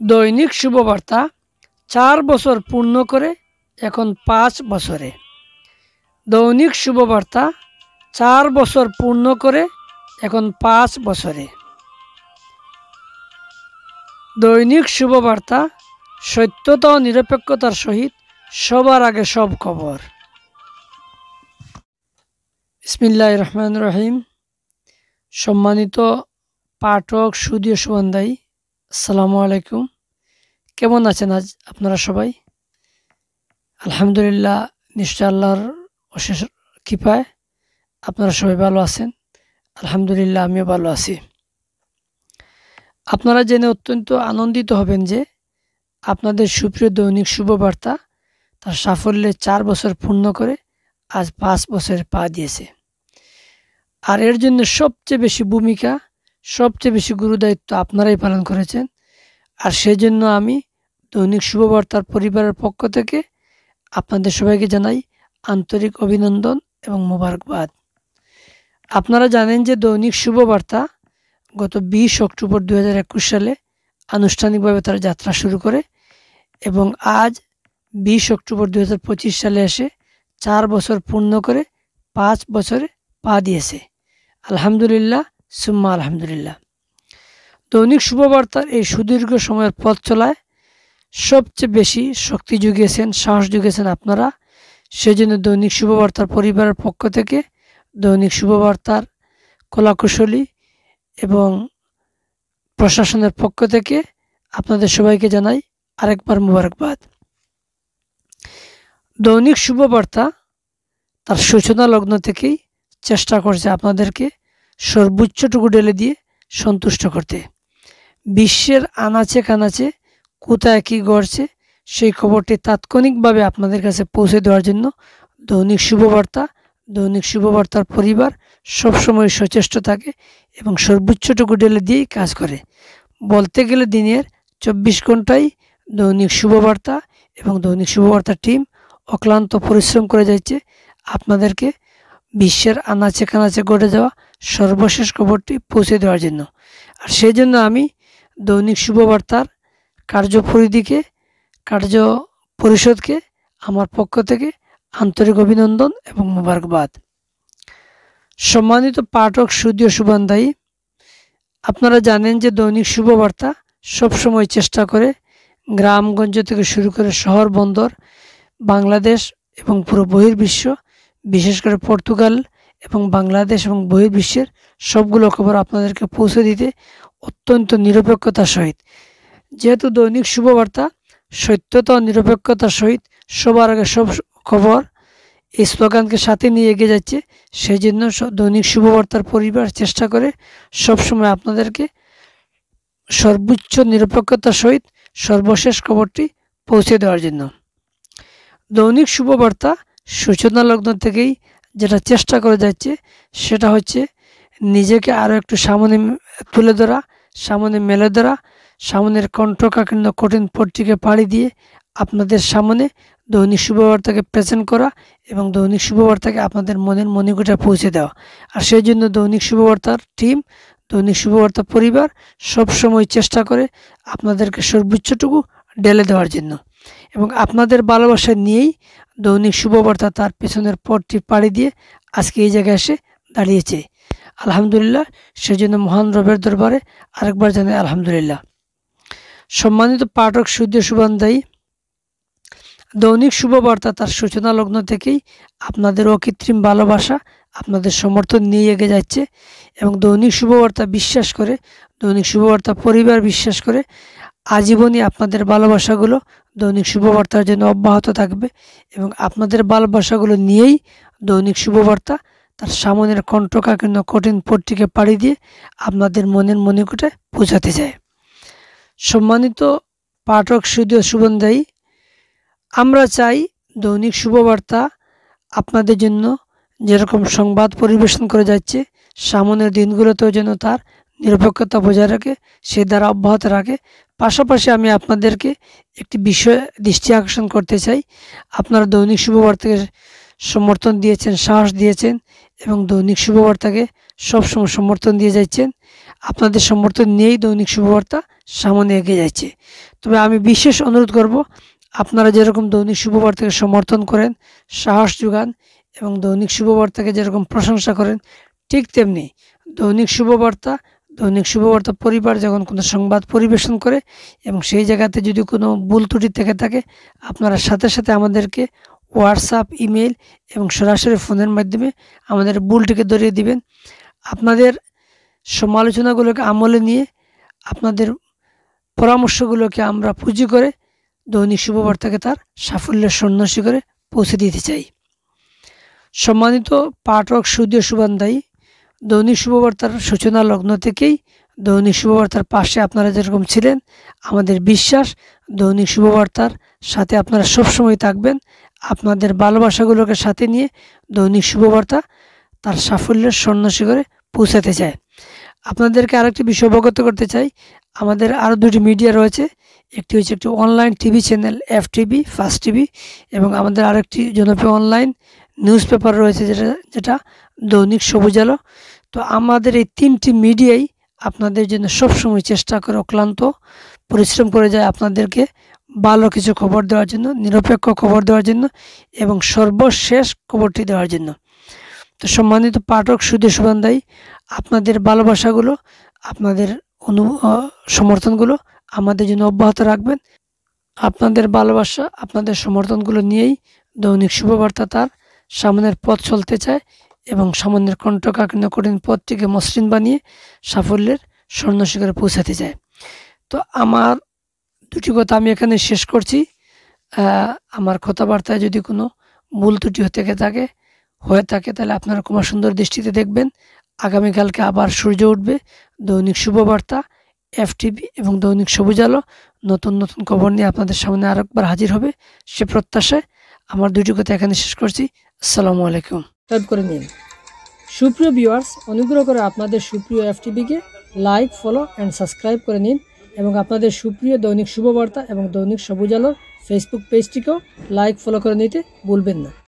দৈনিক শুভবার্তা ৪ বছর পূর্ণ করে এখন ৫ বছরে। দৈনিক শুভবার্তা ৪ বছর পূর্ণ করে এখন ৫ বছরে। দৈনিক শুভবার্তা সত্যতা ও নিরপেক্ষতার সহিত সবার আগে সব খবর। বিসমিল্লাহির রহমানির রহিম। সম্মানিত পাঠক, সুধী সুবন্ধাই, আসসালামু আলাইকুম। কেমন আছেন আজ আপনারা সবাই? আলহামদুলিল্লাহ, নিশ্চয় আল্লাহর অশেষ কৃপায় আপনারা সবাই ভালো আছেন। আলহামদুলিল্লাহ, আমিও ভালো আছি। আপনারা জেনে অত্যন্ত আনন্দিত হবেন যে আপনাদের সুপ্রিয় দৈনিক শুভবার্তা তার সাফল্যে ৪ বছর পূর্ণ করে আজ ৫ বছরে পা দিয়েছে। আর এর জন্য সবচেয়ে বেশি ভূমিকা, সবচেয়ে বেশি গুরুদায়িত্ব আপনারাই পালন করেছেন। আর সেজন্য আমি দৈনিক শুভবার্তার পরিবারের পক্ষ থেকে আপনাদের সবাইকে জানাই আন্তরিক অভিনন্দন এবং মোবারকবাদ। আপনারা জানেন যে দৈনিক শুভবার্তা গত ২০ অক্টোবর ২০২১ সালে আনুষ্ঠানিকভাবে তার যাত্রা শুরু করে এবং আজ ২০ অক্টোবর ২০২৫ সালে এসে ৪ বছর পূর্ণ করে ৫ বছরে পা দিয়েছে। আলহামদুলিল্লাহ, সুম্মা আলহামদুলিল্লাহ। দৈনিক শুভবার্তার এই সুদীর্ঘ সময়ের পথ চলায় সবচেয়ে বেশি শক্তি জুগিয়েছেন, সাহস জুগিয়েছেন আপনারা। সেজন্য দৈনিক শুভবার্তার পরিবারের পক্ষ থেকে, দৈনিক শুভবার্তার কলাকুশলী এবং প্রশাসনের পক্ষ থেকে আপনাদের সবাইকে জানাই আরেকবার মোবারকবাদ। দৈনিক শুভবার্তা তার সূচনা লগ্ন থেকেই চেষ্টা করছে আপনাদেরকে সর্বোচ্চটুকু ঢেলে দিয়ে সন্তুষ্ট করতে। বিশ্বের আনাচে কানাচে কোথায় কী ঘটছে সেই খবরটি তাৎক্ষণিকভাবে আপনাদের কাছে পৌঁছে দেওয়ার জন্য দৈনিক শুভবার্তার পরিবার সবসময় সচেষ্ট থাকে এবং সর্বোচ্চটুকু ঢেলে দিয়েই কাজ করে। বলতে গেলে দিনের ২৪ ঘন্টাই দৈনিক শুভবার্তা এবং দৈনিক শুভবার্তার টিম অক্লান্ত পরিশ্রম করে যাচ্ছে আপনাদেরকে বিশ্বের আনাচে কানাচে ঘটে যাওয়া সর্বশেষ খবরটি পৌঁছে দেওয়ার জন্য। আর সেই জন্য আমি দৈনিক শুভবার্তার কার্য পরিষদকে আমার পক্ষ থেকে আন্তরিক অভিনন্দন এবং মোবারকবাদ। সম্মানিত পাঠক, সুধী সুবন্ধায়ী, আপনারা জানেন যে দৈনিক শুভবার্তা সবসময় চেষ্টা করে গ্রামগঞ্জ থেকে শুরু করে শহর বন্দর, বাংলাদেশ এবং পুরো বহির্বিশ্ব, বিশেষ করে পর্তুগাল এবং বাংলাদেশ এবং বহির্বিশ্বের সবগুলো খবর আপনাদেরকে পৌঁছে দিতে অত্যন্ত নিরপেক্ষতার সহিত। যেহেতু দৈনিক শুভবার্তা সত্যতা ও নিরপেক্ষতার সহিত সবার আগে সব খবর, এই স্লোগানকে সাথে নিয়ে এগিয়ে যাচ্ছে, সেই জন্য দৈনিক শুভবার্তার পরিবার চেষ্টা করে সবসময় আপনাদেরকে সর্বোচ্চ নিরপেক্ষতার সহিত সর্বশেষ খবরটি পৌঁছে দেওয়ার জন্য। দৈনিক শুভবার্তা সূচনা লগ্ন থেকেই যেটা চেষ্টা করে যাচ্ছে সেটা হচ্ছে নিজেকে আরও একটু সামনে তুলে ধরা, সামনে মেলে ধরা, সামনের কণ্ঠকাকীর্ণ কঠিন পথটিকে পাড়ি দিয়ে আপনাদের সামনে দৈনিক শুভবার্তাকে প্রেজেন্ট করা এবং দৈনিক শুভবার্তাকে আপনাদের মনের মণিকোঠে পৌঁছে দেওয়া। আর সেই জন্য দৈনিক শুভবার্তার টিম, দৈনিক শুভবার্তা পরিবার সবসময় চেষ্টা করে আপনাদেরকে সর্বোচ্চটুকু ঢেলে দেওয়ার জন্য এবং আপনাদের ভালোবাসা নিয়েই দৈনিক শুভবার্তা তার পেছনের পথটি পাড়ি দিয়ে আজকে এই জায়গায় এসে দাঁড়িয়েছে। আলহামদুলিল্লাহ, সেজন্য মহান রবের দরবারে আরেকবার জানাই আলহামদুলিল্লাহ। সম্মানিত পাঠক, সুধী সুবন্ধায়ী, দৈনিক শুভবার্তা তার সূচনা লগ্ন থেকেই আপনাদের অকৃত্রিম ভালোবাসা, আপনাদের সমর্থন নিয়ে এগিয়ে যাচ্ছে এবং দৈনিক শুভবার্তা বিশ্বাস করে, দৈনিক শুভবার্তা পরিবার বিশ্বাস করে আজীবনই আপনাদের ভালোবাসাগুলো দৈনিক শুভবার্তার জন্য অব্যাহত থাকবে এবং আপনাদের ভালোবাসাগুলো নিয়েই দৈনিক শুভবার্তা তার সামনের কণ্ঠকাকীর্ণ কঠিন পথটিকে পাড়ি দিয়ে আপনাদের মনের মণিকোঠে পৌঁছাতে যায়। সম্মানিত পাঠক, সুধী সুবন্ধায়ী, আমরা চাই দৈনিক শুভবার্তা আপনাদের জন্য যেরকম সংবাদ পরিবেশন করে যাচ্ছে সামনের দিনগুলোতেও যেন তার নিরপেক্ষতা বজায় রাখে, সে দ্বারা অব্যাহত রাখে। পাশাপাশি আমি আপনাদেরকে একটি বিষয় দৃষ্টি আকর্ষণ করতে চাই। আপনারা দৈনিক শুভবার্তাকে সমর্থন দিয়েছেন, সাহস দিয়েছেন এবং দৈনিক শুভবার্তাকে সবসময় সমর্থন দিয়ে যাচ্ছেন। আপনাদের সমর্থন নিয়েই দৈনিক শুভবার্তা সামনে এগিয়ে যাচ্ছে। তবে আমি বিশেষ অনুরোধ করব, আপনারা যেরকম দৈনিক শুভবার্তাকে সমর্থন করেন, সাহস যোগান এবং দৈনিক শুভবার্তাকে যেরকম প্রশংসা করেন, ঠিক তেমনি দৈনিক শুভবার্তা পরিবার যখন কোনো সংবাদ পরিবেশন করে এবং সেই জায়গাতে যদি কোনো ভুল ত্রুটি থেকে থাকে, আপনারা সাথে সাথে আমাদেরকে হোয়াটসঅ্যাপ, ইমেল এবং সরাসরি ফোনের মাধ্যমে আমাদের ভুলটিকে ধরিয়ে দিবেন। আপনাদের সমালোচনাগুলোকে আমলে নিয়ে আপনাদের পরামর্শগুলোকে আমরা পুঁজি করে দৈনিক শুভবার্তাকে তার সাফল্যের সন্ন্যাসী পৌঁছে দিতে চাই। সম্মানিত পাঠক, সুধীয় শুভান্দায়ী, দৈনিক শুভবার্তার সূচনা লগ্ন থেকেই দৈনিক শুভবার্তার পাশে আপনারা যেরকম ছিলেন, আমাদের বিশ্বাস দৈনিক শুভবার্তার সাথে আপনারা সবসময় থাকবেন। আপনাদের ভালোবাসাগুলোকে সাথে নিয়ে দৈনিক শুভবার্তা তার সাফল্যের সন্ন্যাসী পৌঁছাতে চায়। আপনাদেরকে আরেকটি বিষয় অবগত করতে চাই, আমাদের আরও দুটি মিডিয়া রয়েছে। একটি হচ্ছে একটি online TV channel FTV, first TV, এবং আমাদের আরেকটি জনপ্রিয় অনলাইন নিউজ পেপার রয়েছে যেটা দৈনিক সবুজ আলো। তো আমাদের এই তিনটি মিডিয়াই আপনাদের জন্য সবসময় চেষ্টা করে, অক্লান্ত পরিশ্রম করে যায় আপনাদেরকে ভালো কিছু খবর দেওয়ার জন্য, নিরপেক্ষ খবর দেওয়ার জন্য এবং সর্বশেষ খবরটি দেওয়ার জন্য। তো সম্মানিত পাঠক, সুধীর শুভান্দায়ী, আপনাদের ভালোবাসাগুলো, আপনাদের সমর্থনগুলো আমাদের জন্য অব্যাহত রাখবেন। আপনাদের ভালোবাসা, আপনাদের সমর্থনগুলো নিয়েই দৈনিক শুভবার্তা তার সামনের পথ চলতে চায় এবং সামান্যের কণ্ঠকাকীর্ণ কঠিন পথটিকে মসৃণ বানিয়ে সাফল্যের স্বর্ণশিখরে পৌঁছাতে চায়। তো আমার দুটি কথা আমি এখানে শেষ করছি। আমার কথাবার্তায় যদি কোনো ভুল ত্রুটি হয়ে থাকে তাহলে আপনারা খুব সুন্দর দৃষ্টিতে দেখবেন। আগামীকালকে আবার সূর্য উঠবে, দৈনিক শুভবার্তা, FTV এবং দৈনিক সবুজ আলো নতুন নতুন খবর নিয়ে আপনাদের সামনে আরেকবার হাজির হবে, সে প্রত্যাশায় আমার দুটি কথা এখানে শেষ করছি। আসসালামু আলাইকুম। সাবস্ক্রাইব করে নিন। সুপ্রিয় ভিউয়ার্স, অনুগ্রহ করে আপনাদের সুপ্রিয় FTVকে লাইক, ফলো অ্যান্ড সাবস্ক্রাইব করে নিন এবং আপনাদের সুপ্রিয় দৈনিক শুভবার্তা এবং দৈনিক সবুজ আলোর ফেসবুক পেজটিকেও লাইক, ফলো করে নিতে ভুলবেন না।